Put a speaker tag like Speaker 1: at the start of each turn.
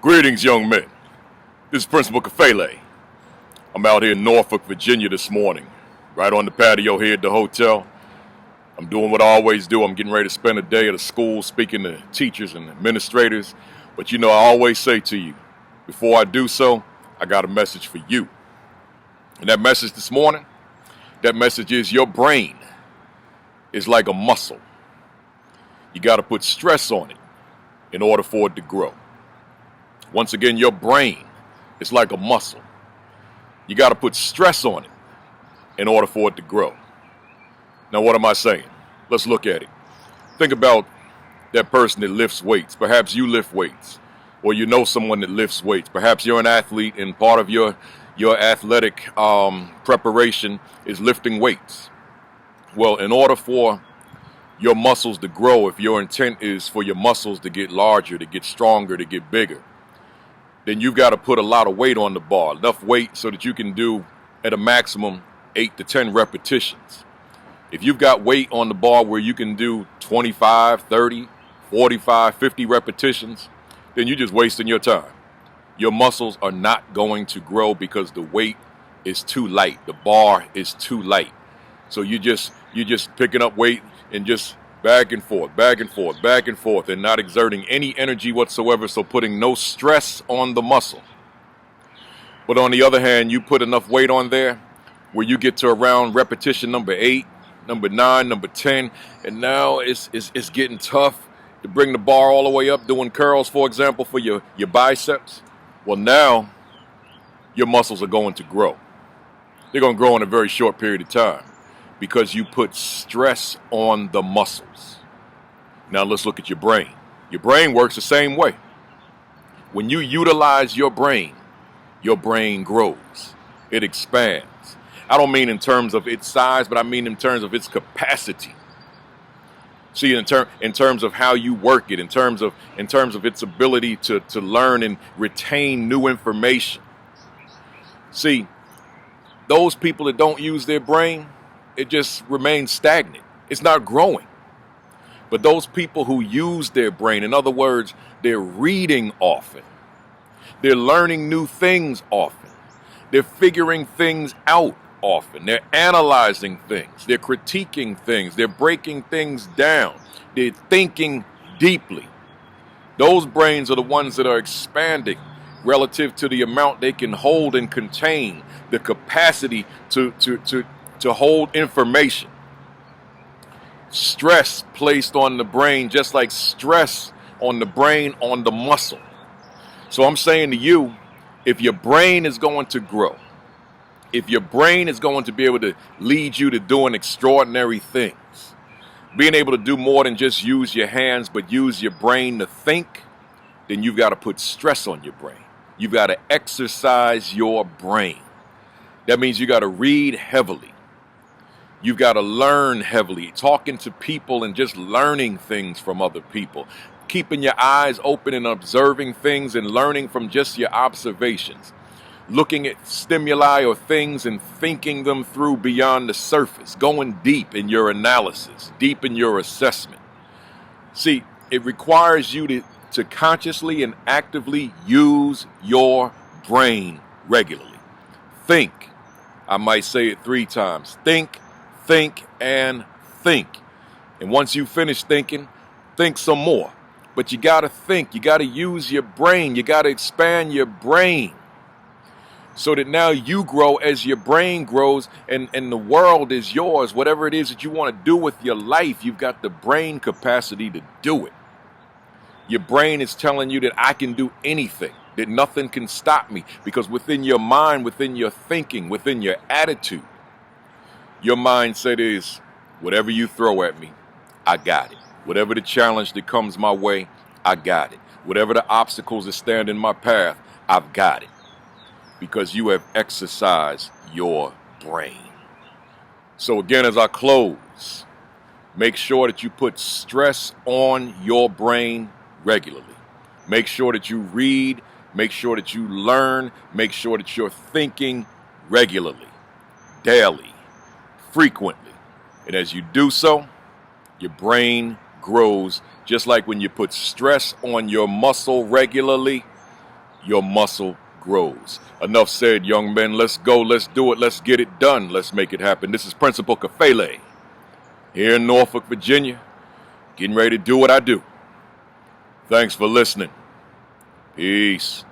Speaker 1: Greetings, young men. This is Principal Kafele. I'm out here in Norfolk, Virginia this morning, right on the patio here at the hotel. I'm doing what I always do. I'm getting ready to spend a day at a school speaking to teachers and administrators. But I always say to you, before I do so, I got a message for you. And that message this morning, that message is your brain is like a muscle. You got to put stress on it in order for it to grow. Once again, your brain is like a muscle. You got to put stress on it in order for it to grow. Now, what am I saying? Let's look at it. Think about that person that lifts weights. Perhaps you lift weights, or you know someone that lifts weights. Perhaps you're an athlete and part of your athletic preparation is lifting weights. Well, in order for your muscles to grow, if your intent is for your muscles to get larger, to get stronger, to get bigger, then you've got to put a lot of weight on the bar, enough weight so that you can do at a maximum 8 to 10 repetitions. If you've got weight on the bar where you can do 25, 30, 45, 50 repetitions, then you're just wasting your time. Your muscles are not going to grow because the weight is too light. The bar is too light. So you're just picking up weight and just back and forth, back and forth, back and forth, and not exerting any energy whatsoever, so putting no stress on the muscle. But on the other hand, you put enough weight on there where you get to around repetition number 8, number 9, number 10, and now it's getting tough to bring the bar all the way up, doing curls, for example, for your biceps. Well, now your muscles are going to grow. They're going to grow in a very short period of time, because you put stress on the muscles. Now let's look at your brain. Your brain works the same way. When you utilize your brain grows. It expands. I don't mean in terms of its size, but I mean in terms of its capacity. See, in terms of how you work it, in terms of its ability to learn and retain new information. See, those people that don't use their brain, it just remains stagnant. It's not growing. But those people who use their brain, in other words, they're reading often. They're learning new things often. They're figuring things out often. They're analyzing things. They're critiquing things. They're breaking things down. They're thinking deeply. Those brains are the ones that are expanding relative to the amount they can hold and contain, the capacity to hold information. Stress placed on the brain, just like stress on the brain on the muscle. So I'm saying to you, if your brain is going to grow, if your brain is going to be able to lead you to doing extraordinary things, being able to do more than just use your hands, but use your brain to think, then you've got to put stress on your brain. You've got to exercise your brain. That means you got to read heavily. You've got to learn heavily, talking to people and just learning things from other people, keeping your eyes open and observing things and learning from just your observations, looking at stimuli or things and thinking them through beyond the surface, going deep in your analysis, deep in your assessment. See, it requires you to consciously and actively use your brain regularly. Think. I might say it 3 times. Think, and think. And once you finish thinking, think some more. But you got to think. You got to use your brain. You got to expand your brain so that now you grow as your brain grows, and the world is yours. Whatever it is that you want to do with your life, you've got the brain capacity to do it. Your brain is telling you that I can do anything, that nothing can stop me, because within your mind, within your thinking, within your attitude, your mindset is, whatever you throw at me, I got it. Whatever the challenge that comes my way, I got it. Whatever the obstacles that stand in my path, I've got it. Because you have exercised your brain. So again, as I close, make sure that you put stress on your brain regularly. Make sure that you read. Make sure that you learn. Make sure that you're thinking regularly, daily, frequently. And as you do so, your brain grows. Just like when you put stress on your muscle regularly, your muscle grows. Enough said, young men. Let's go. Let's do it. Let's get it done. Let's make it happen. This is Principal Kafele here in Norfolk, Virginia, getting ready to do what I do. Thanks for listening. Peace.